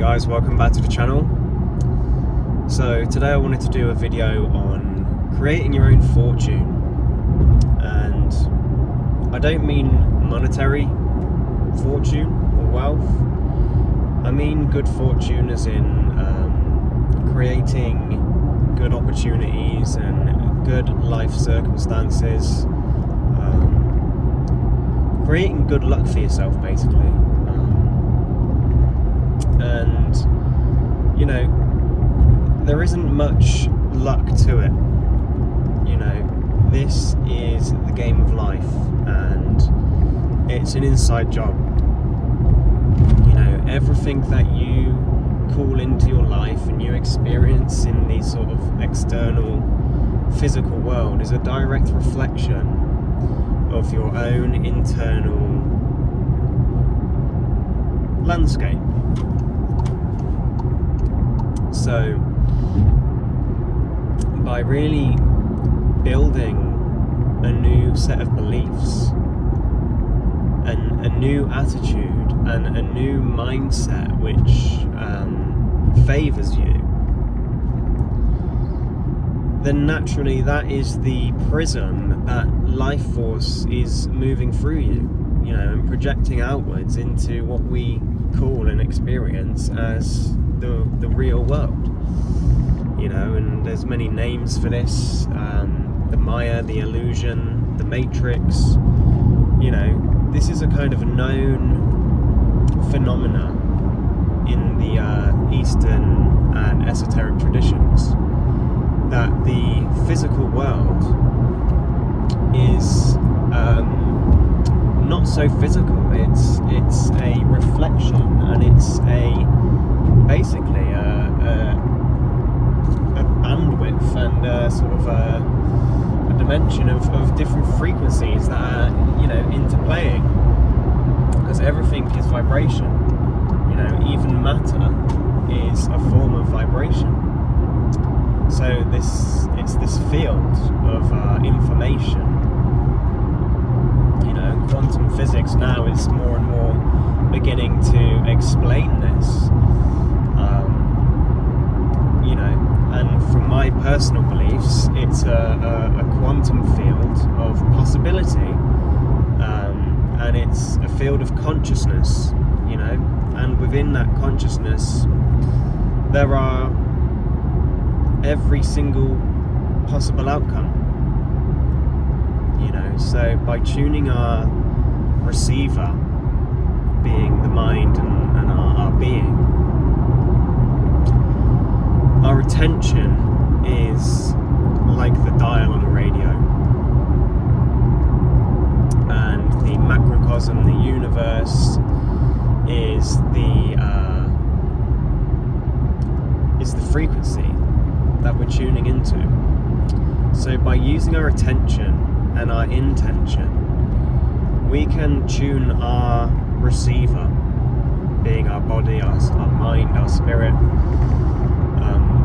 guys, welcome back to the channel. So today I wanted to do a video on creating your own fortune, and I don't mean monetary fortune or wealth. I mean good fortune as in creating good opportunities and good life circumstances, creating good luck for yourself basically. And you know, there isn't much luck to it. You know, this is the game of life, and it's an inside job. You know, everything that you call into your life and you experience in the sort of external physical world is a direct reflection of your own internal landscape. So by really building a new set of beliefs and a new attitude and a new mindset which favours you, then naturally that is the prism that life force is moving through you, you know, and projecting outwards into what we call and experience as the real world. You know, and there's many names for this, the Maya, the illusion, the Matrix. You know, this is a kind of a known phenomena in the Eastern and esoteric traditions, that the physical world is not so physical. It's a reflection, and it's basically a bandwidth and sort of a dimension of different frequencies that are, you know, interplaying, because everything is vibration. You know, even matter is a form of vibration. So it's this field of information. You know, quantum physics now is more and more beginning to explain this. You know, and from my personal beliefs, it's a quantum field of possibility, and it's a field of consciousness. You know, and within that consciousness, there are every single possible outcome. You know, so by tuning our receiver, being the mind and our being, our attention is like the dial on a radio, and the macrocosm, the universe, is the frequency that we're tuning into. So by using our attention and our intention, we can tune our receiver, being our body, our mind, our spirit.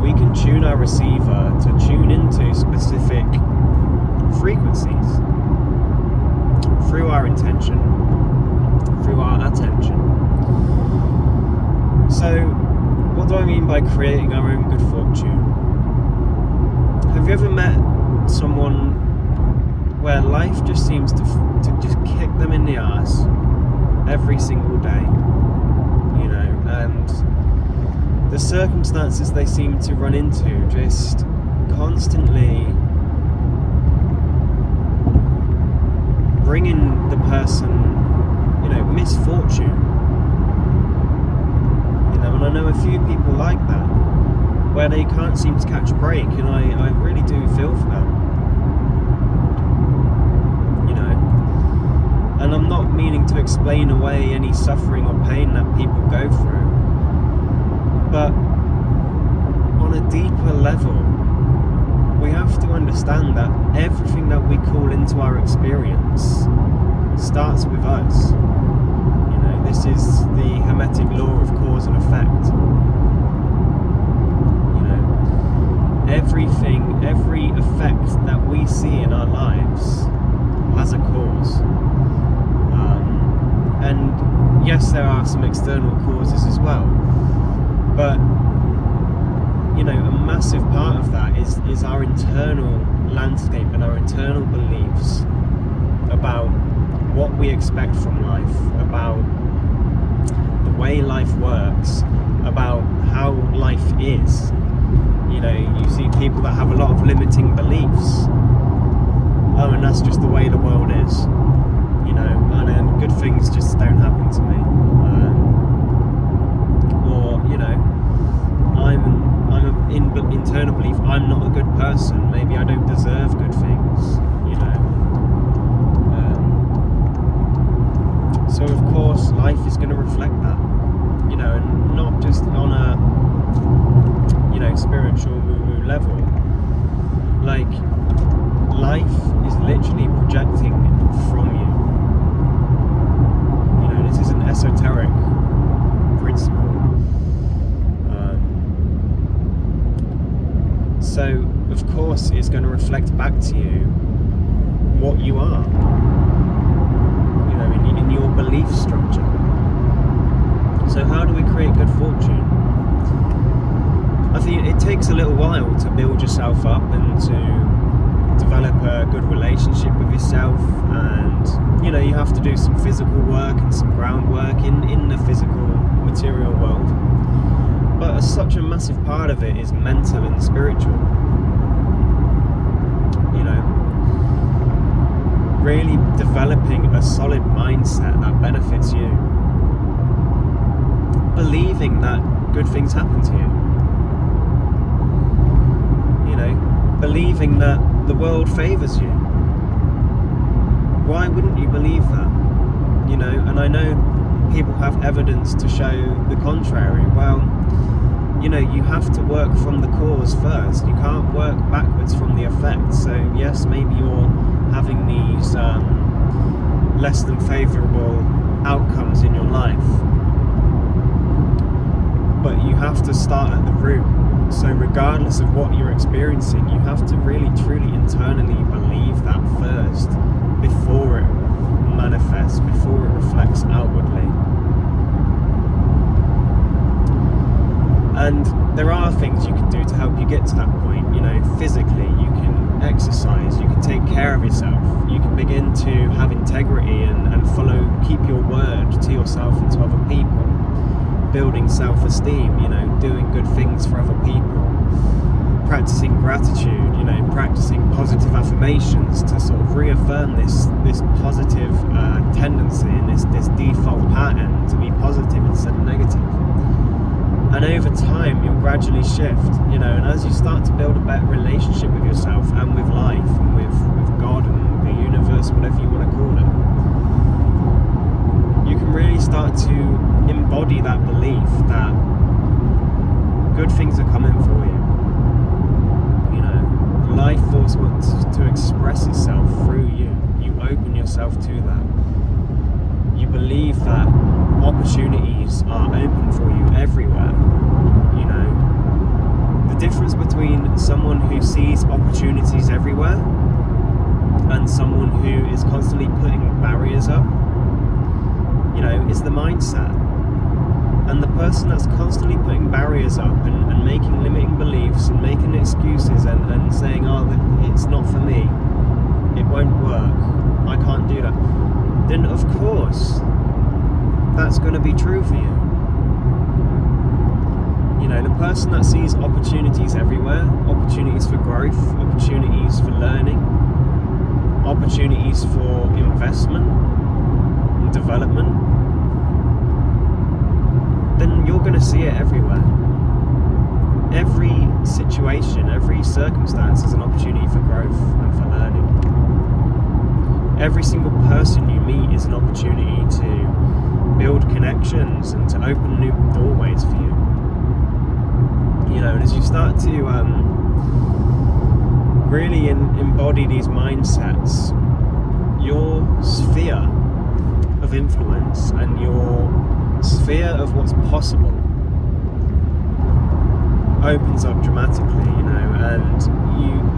We can tune our receiver to tune into specific frequencies through our intention, through our attention. So what do I mean by creating our own good fortune? Have you ever met someone where life just seems to just kick them in the arse every single day? You know, and the circumstances they seem to run into just constantly bringing the person, you know, misfortune. You know, and I know a few people like that, where they can't seem to catch a break, and I really do feel for them. You know, and I'm not meaning to explain away any suffering or pain that people go through, but on a deeper level, we have to understand that everything that we call into our experience starts with us. You know, this is the Hermetic law of cause and effect. You know, every effect that we see in our lives has a cause. And yes, there are some external causes as well, But a massive part of that is our internal landscape and our internal beliefs about what we expect from life, about the way life works, about how life is. You see people that have a lot of limiting beliefs. Oh, and that's just the way the world is. And then good things just don't happen to me. I'm in internal belief I'm not a good person. Maybe I don't deserve good things. So of course life is going to reflect that. And not just on a spiritual woo-woo level. Like, life is literally projecting from you. This is an esoteric principle. So, of course, it's going to reflect back to you what you are, in your belief structure. So how do we create good fortune? I think it takes a little while to build yourself up and to develop a good relationship with yourself, and you have to do some physical work and some groundwork in the physical material world. But such a massive part of it is mental and spiritual. Really developing a solid mindset that benefits you. Believing that good things happen to you. Believing that the world favours you. Why wouldn't you believe that? And I know people have evidence to show the contrary. Well, you have to work from the cause first. You can't work backwards from the effects. So yes, maybe you're having these less than favourable outcomes in your life, but you have to start at the root. So regardless of what you're experiencing, you have to really truly internally believe that first before it manifests, before it reflects outwardly. And there are things you can do to help you get to that point. Physically, you can exercise, you can take care of yourself, you can begin to have integrity and keep your word to yourself and to other people, building self-esteem, doing good things for other people, practicing gratitude, practicing positive affirmations to sort of reaffirm this positive tendency and this default pattern to be positive instead of negative. And over time, you'll gradually shift, and as you start to build a better relationship with yourself and with life and with God and the universe, whatever you want to call it, you can really start to embody that belief that good things are coming for you. Life force wants to express itself through you. You open yourself to that. You believe that opportunities are open for you everywhere. The difference between someone who sees opportunities everywhere and someone who is constantly putting barriers up, is the mindset. And the person that's constantly putting barriers up and making limiting beliefs and making excuses and saying, oh, it's not for me, it won't work, I can't do that, then of course that's going to be true for you. The person that sees opportunities everywhere, opportunities for growth, opportunities for learning, opportunities for investment and development, then you're going to see it everywhere. Every situation, every circumstance is an opportunity for growth and for learning. Every single person you meet is an opportunity to build connections and to open new doorways for you. And as you start to really embody these mindsets, your sphere of influence and your sphere of what's possible opens up dramatically, and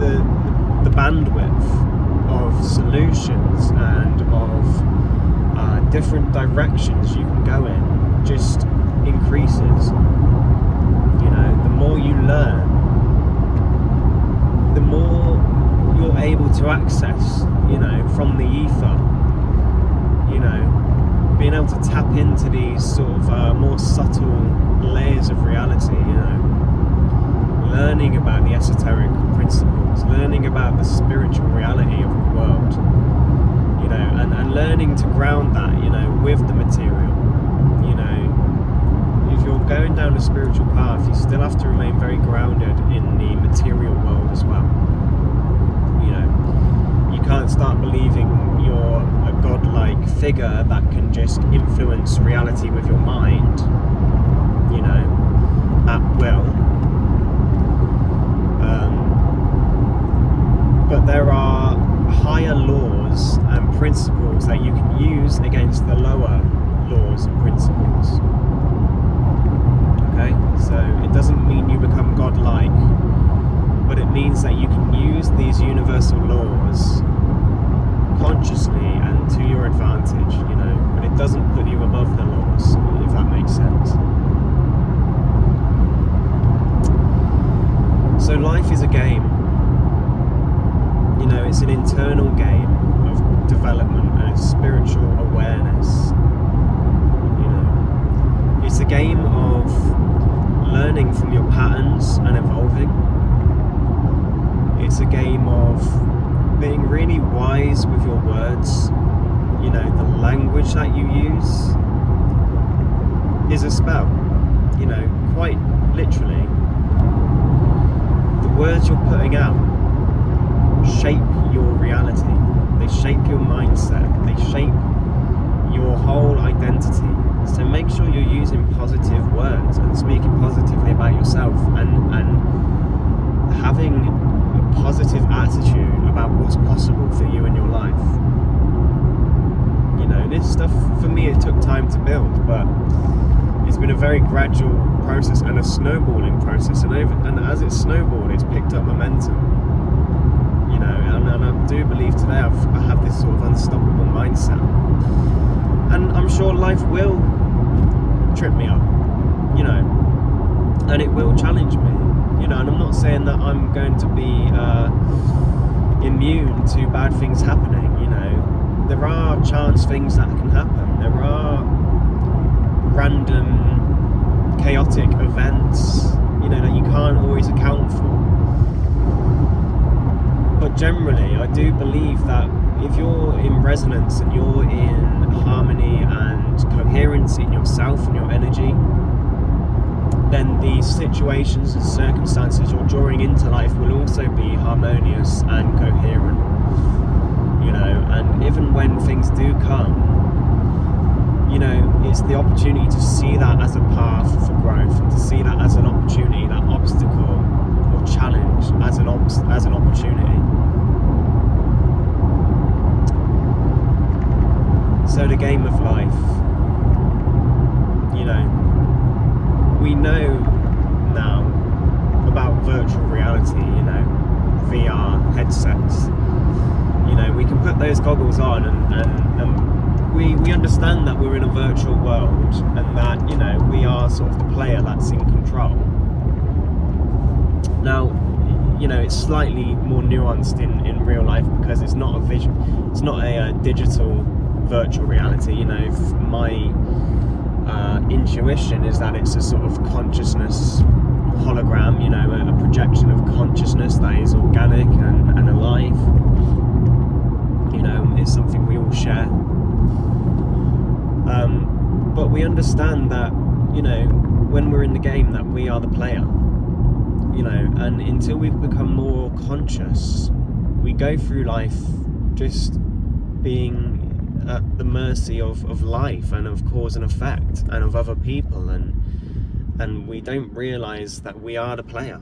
the bandwidth of solutions and of different directions you can go in just increases. into these sort of more subtle layers of reality, learning about the esoteric principles, learning about the spiritual reality of the world, and learning to ground that, with the material. If you're going down a spiritual path, you still have to remain very grounded in the material world as well. You can't start believing you're a godlike figure that can just influence reality with your mind, at will. But there are higher laws and principles that you can use against the lower laws and principles. Okay, so it doesn't mean you become godlike, but it means that you can use these universal laws consciously and to your advantage, but it doesn't put you above the laws, if that makes sense. So life is a game. It's an internal game of development and spiritual awareness. It's a game of learning from your patterns and evolving. It's a game of being really wise with your words. The language that you use is a spell, quite literally. The words you're putting out shape your reality. They shape your mindset. They shape your whole identity. So make sure you're using positive words and speaking positively about yourself and having a positive attitude about what's possible for you in your life. This stuff, for me, it took time to build, but it's been a very gradual process and a snowballing process, and as it's snowballed, it's picked up momentum. And I do believe today I have this sort of unstoppable mindset, and I'm sure life will trip me up, and it will challenge me, and I'm not saying that I'm going to be immune to bad things happening. There are chance things that can happen. There are random chaotic events, that you can't always account for. But generally, I do believe that if you're in resonance and you're in harmony and coherence in yourself and your energy, then the situations and circumstances you're drawing into life will also be harmonious and coherent. And even when things do come, it's the opportunity to see that as a path for growth, and to see that as an opportunity, that obstacle or challenge as an opportunity. So the game of life, we know now about virtual reality, VR headsets. We can put those goggles on and we understand that we're in a virtual world, and that, we are sort of the player that's in control. Now, it's slightly more nuanced in real life, because it's not a digital virtual reality. My intuition is that it's a sort of consciousness hologram, a projection of consciousness that is organic and alive. It's something we all share. But we understand that, when we're in the game, that we are the player. And until we've become more conscious, we go through life just being at the mercy of life and of cause and effect and of other people, and we don't realise that we are the player,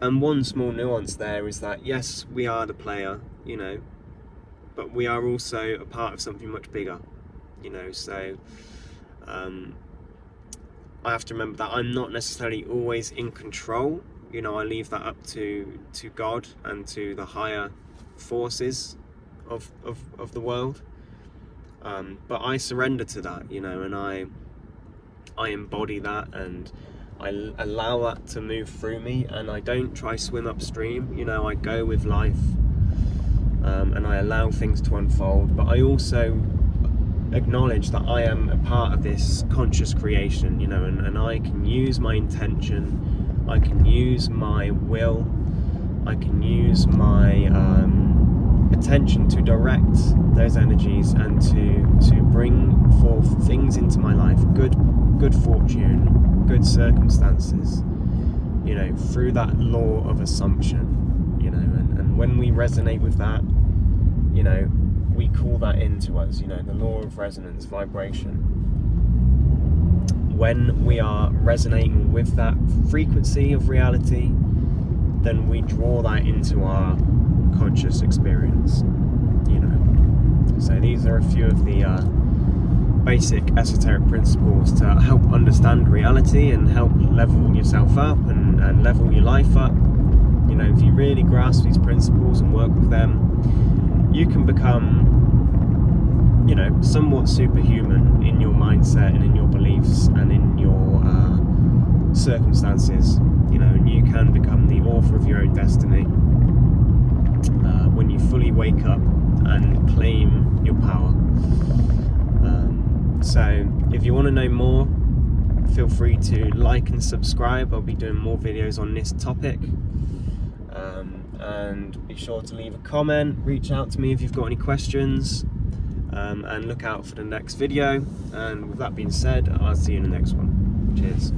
And one small nuance there is that, yes, we are the player, but we are also a part of something much bigger, so I have to remember that I'm not necessarily always in control. I leave that up to God and to the higher forces of the world, but I surrender to that, and I embody that, and I allow that to move through me, and I don't try swim upstream. I go with life, and I allow things to unfold, but I also acknowledge that I am a part of this conscious creation, and I can use my intention, I can use my will, I can use my attention to direct those energies and to bring forth things into my life, good fortune, good circumstances, through that law of assumption, and when we resonate with that, we call that into us, the law of resonance, vibration. When we are resonating with that frequency of reality, then we draw that into our conscious experience, So these are a few of the basic esoteric principles to help understand reality and help level yourself up and level your life up. If you really grasp these principles and work with them, you can become, somewhat superhuman in your mindset and in your beliefs and in your circumstances, and you can become the author of your own destiny when you fully wake up and claim your power. So if you want to know more, feel free to like and subscribe. I'll be doing more videos on this topic. And be sure to leave a comment, reach out to me if you've got any questions, and look out for the next video. And with that being said, I'll see you in the next one. Cheers.